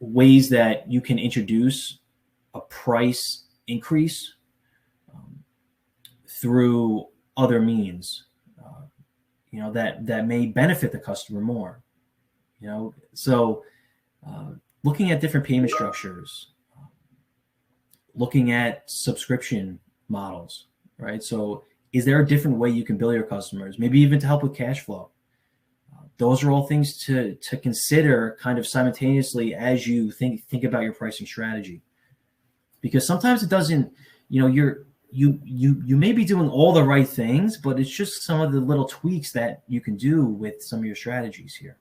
ways that you can introduce a price increase through other means, that may benefit the customer more. So looking at different payment structures, looking at subscription models, right? So is there a different way you can bill your customers, maybe even to help with cash flow? Those are all things to consider kind of simultaneously as you think about your pricing strategy. Because sometimes it doesn't, you may be doing all the right things, but it's just some of the little tweaks that you can do with some of your strategies here.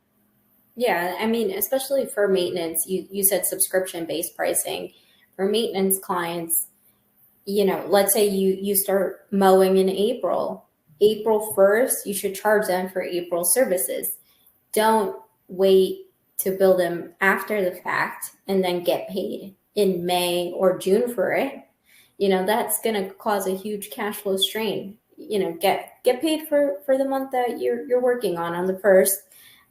Yeah, I mean, especially for maintenance, you said subscription-based pricing. For maintenance clients, let's say you start mowing in April. April 1st, you should charge them for April services. Don't wait to bill them after the fact and then get paid in May or June for it. That's going to cause a huge cash flow strain. Get paid for the month that you're working on the first.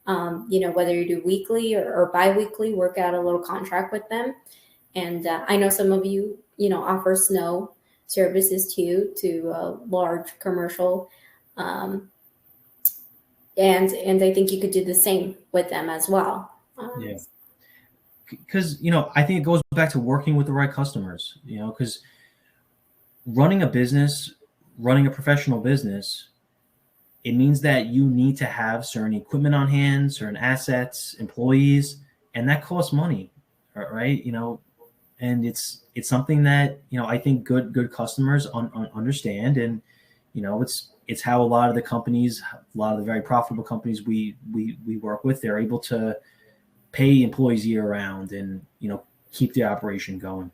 Whether you do weekly or bi-weekly, work out a little contract with them. And I know some of you, offer snow services too, to large commercial. And I think you could do the same with them as well. Yeah. Because, I think it goes back to working with the right customers, because running a professional business, it means that you need to have certain equipment on hand, certain assets, employees, and that costs money, right? And it's something that, I think good customers understand. And, it's how a lot of the companies, a lot of the very profitable companies we work with, they're able to pay employees year round and, keep the operation going.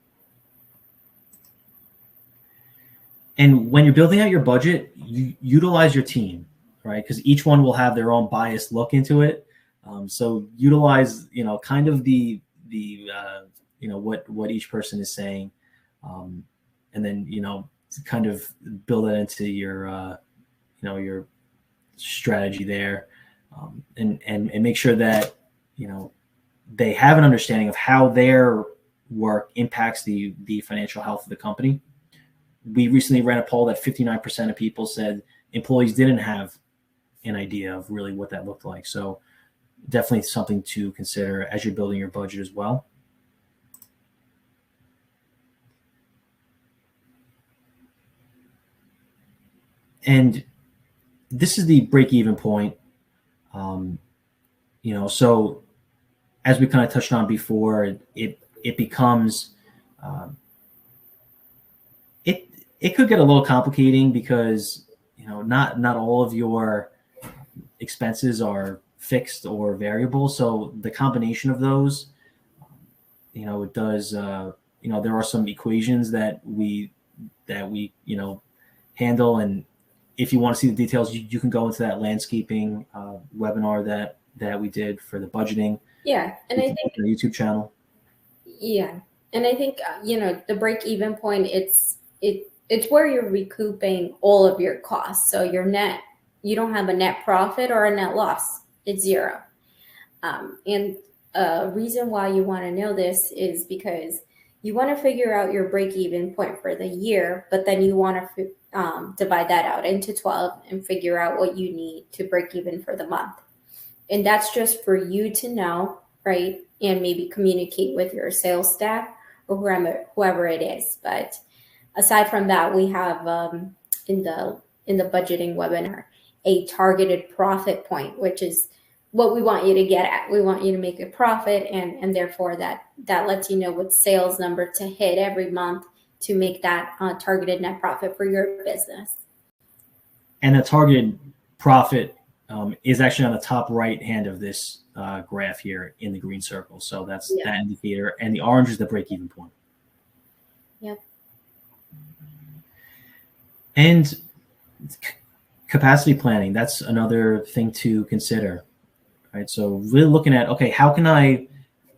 And when you're building out your budget, you utilize your team, right? Because each one will have their own biased look into it. So utilize, kind of the what each person is saying, and then kind of build that into your your strategy there, and make sure that they have an understanding of how their work impacts the financial health of the company. We recently ran a poll that 59% of people said employees didn't have an idea of really what that looked like. So definitely something to consider as you're building your budget as well. And this is the break-even point. So as we kind of touched on before, it becomes, it could get a little complicating because, not all of your expenses are fixed or variable. So the combination of those, it does, there are some equations that we handle. And if you want to see the details, you can go into that landscaping webinar that we did for the budgeting. Yeah, and I think the YouTube channel. Yeah, and I think the break-even point. It's where you're recouping all of your costs. So you don't have a net profit or a net loss. It's zero. And a reason why you want to know this is because you want to figure out your break-even point for the year, but then you want to divide that out into 12 and figure out what you need to break even for the month. And that's just for you to know, right? And maybe communicate with your sales staff or whoever it is. But aside from that, we have in the budgeting webinar a targeted profit point, which is what we want you to get at. We want you to make a profit, and therefore that lets you know what sales number to hit every month to make that targeted net profit for your business. And the targeted profit is actually on the top right hand of this graph here in the green circle. So that's that indicator, and the orange is the break-even point. Yep. And capacity planning, that's another thing to consider. Right. So really looking at, okay, how can I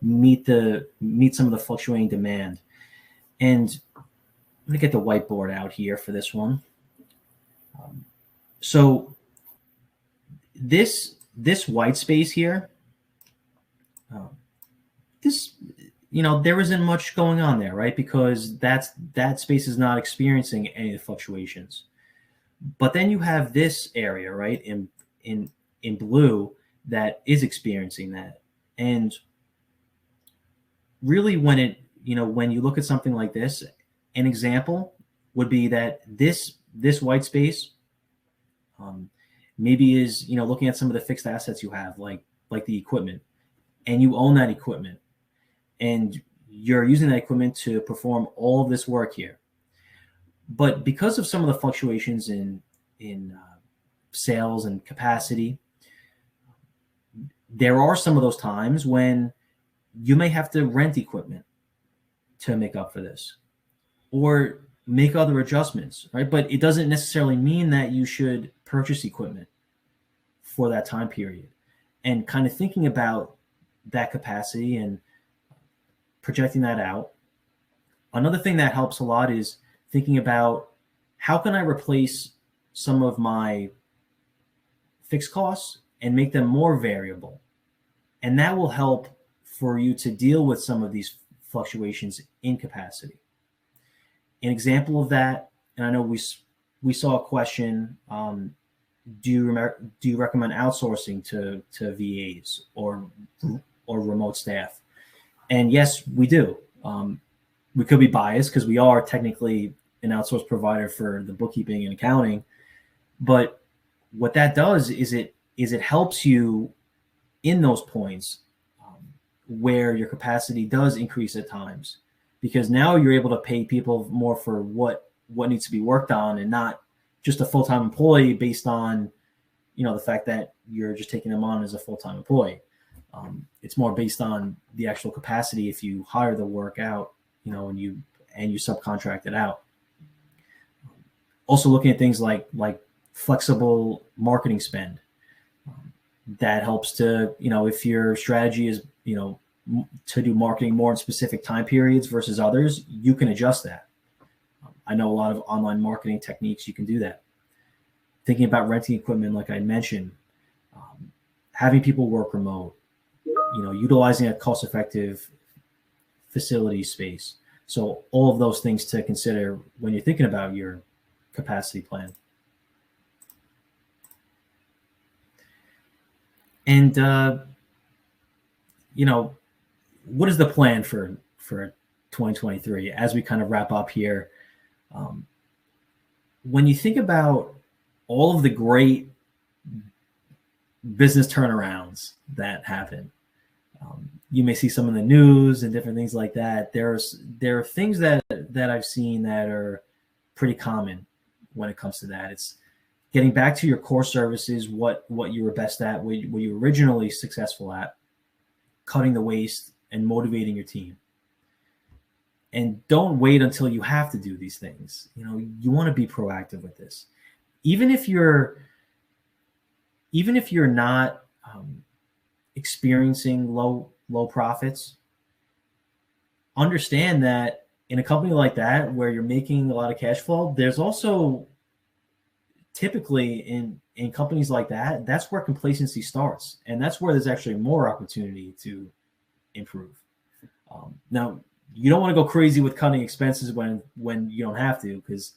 meet some of the fluctuating demand? And I'm gonna get the whiteboard out here for this one. So this white space here, there isn't much going on there, right? Because that space is not experiencing any of the fluctuations. But then you have this area, right, in blue, that is experiencing that. And really when you look at something like this, an example would be that this white space maybe is, looking at some of the fixed assets you have, like the equipment, and you own that equipment and you're using that equipment to perform all of this work here. But because of some of the fluctuations in sales and capacity, there are some of those times when you may have to rent equipment to make up for this or make other adjustments, right? But it doesn't necessarily mean that you should purchase equipment for that time period. And kind of thinking about that capacity and projecting that out. Another thing that helps a lot is thinking about how can I replace some of my fixed costs and make them more variable. And that will help for you to deal with some of these fluctuations in capacity. An example of that, and I know we saw a question, do you recommend outsourcing to VAs or remote staff? And yes, we do. We could be biased because we are technically an outsourced provider for the bookkeeping and accounting. But what that does is it helps you in those points where your capacity does increase at times, because now you're able to pay people more for what needs to be worked on, and not just a full-time employee based on the fact that you're just taking them on as a full-time employee. It's more based on the actual capacity if you hire the work out, and you subcontract it out. Also looking at things like flexible marketing spend. That helps to, if your strategy is, to do marketing more in specific time periods versus others, you can adjust that. I know a lot of online marketing techniques, you can do that. Thinking about renting equipment, like I mentioned, having people work remote, utilizing a cost-effective facility space. So all of those things to consider when you're thinking about your capacity plan. And, what is the plan for 2023 as we kind of wrap up here? When you think about all of the great business turnarounds that happen, you may see some in the news and different things like that. There are things that I've seen that are pretty common when it comes to that. It's getting back to your core services, what you were best at, what you were originally successful at, cutting the waste and motivating your team. And don't wait until you have to do these things. You want to be proactive with this. Even if you're not experiencing low profits, understand that in a company like that where you're making a lot of cash flow, there's also typically in companies like that, that's where complacency starts, and that's where there's actually more opportunity to improve. Now, you don't want to go crazy with cutting expenses when you don't have to, because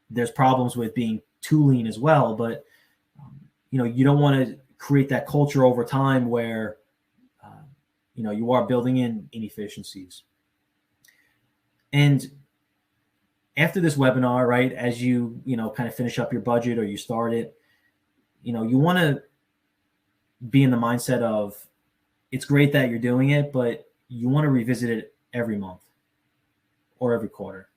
there's problems with being too lean as well. But you don't want to create that culture over time where you are building in inefficiencies. And after this webinar, right, as you kind of finish up your budget or you start it, you want to be in the mindset of, it's great that you're doing it, but you want to revisit it every month or every quarter,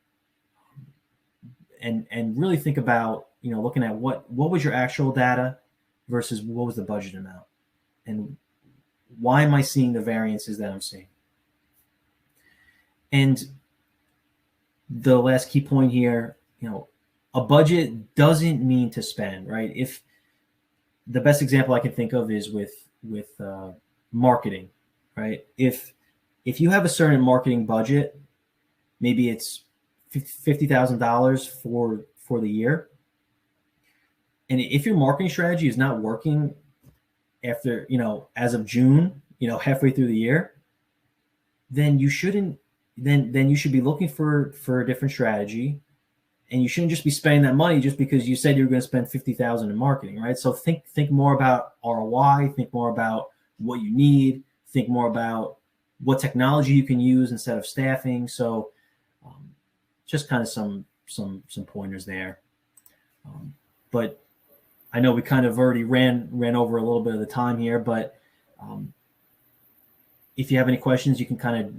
and really think about looking at what was your actual data versus what was the budget amount, and why am I seeing the variances that I'm seeing. And the last key point here, a budget doesn't mean to spend, right? If the best example I can think of is with marketing, right? If you have a certain marketing budget, maybe it's $50,000 for the year, and if your marketing strategy is not working after as of June, halfway through the year, then you shouldn't. Then you should be looking for a different strategy, and you shouldn't just be spending that money just because you said you were going to spend $50,000 in marketing, right? So think more about ROI, think more about what you need, think more about what technology you can use instead of staffing. So just kind of some pointers there. But I know we kind of already ran over a little bit of the time here, but if you have any questions, you can kind of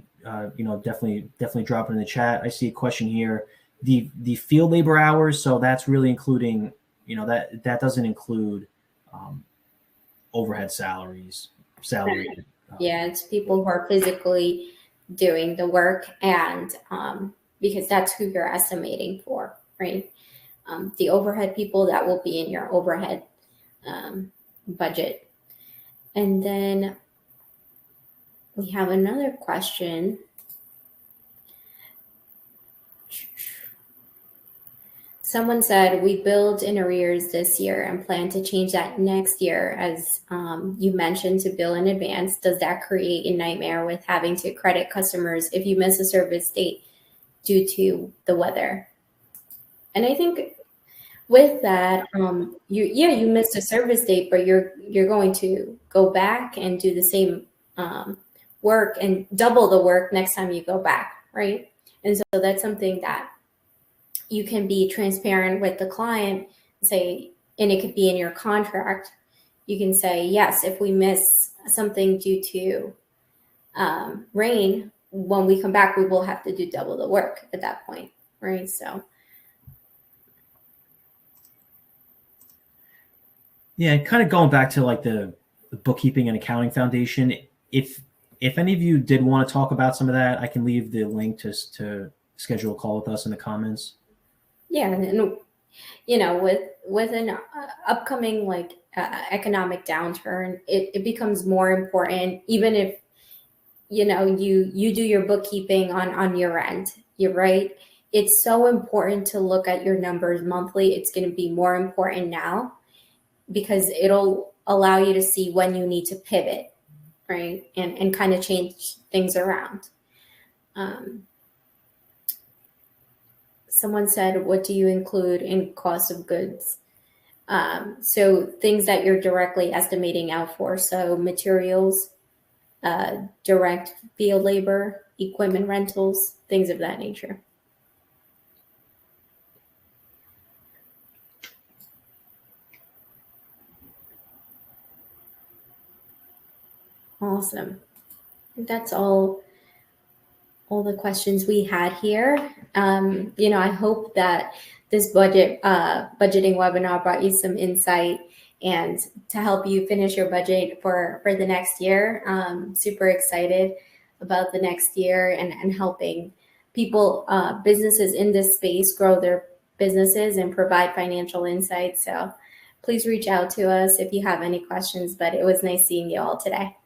definitely drop it in the chat. I see a question here. The field labor hours, so that's really including, that doesn't include overhead salary. Yeah, it's people who are physically doing the work, and because that's who you're estimating for, right? The overhead people, that will be in your overhead budget. And then we have another question. Someone said, we billed in arrears this year and plan to change that next year, as you mentioned, to bill in advance. Does that create a nightmare with having to credit customers if you miss a service date due to the weather? And I think with that, you missed a service date, but you're going to go back and do the same work and double the work next time you go back, right? And so that's something that you can be transparent with the client, say, and it could be in your contract. You can say, yes, if we miss something due to rain, when we come back, we will have to do double the work at that point, right? So. Yeah, kind of going back to like the bookkeeping and accounting foundation. If any of you did want to talk about some of that, I can leave the link to schedule a call with us in the comments. Yeah, and with an upcoming economic downturn, it becomes more important. Even if you do your bookkeeping on your end, you're right. It's so important to look at your numbers monthly. It's going to be more important now, because it'll allow you to see when you need to pivot, right? And kind of change things around. Someone said, what do you include in cost of goods? So things that you're directly estimating out for. So materials, direct field labor, equipment rentals, things of that nature. Awesome. That's all the questions we had here. I hope that this budgeting webinar brought you some insight and to help you finish your budget for the next year. Super excited. about the next year and helping people, businesses in this space grow their businesses and provide financial insights. So please reach out to us if you have any questions, but it was nice seeing you all today.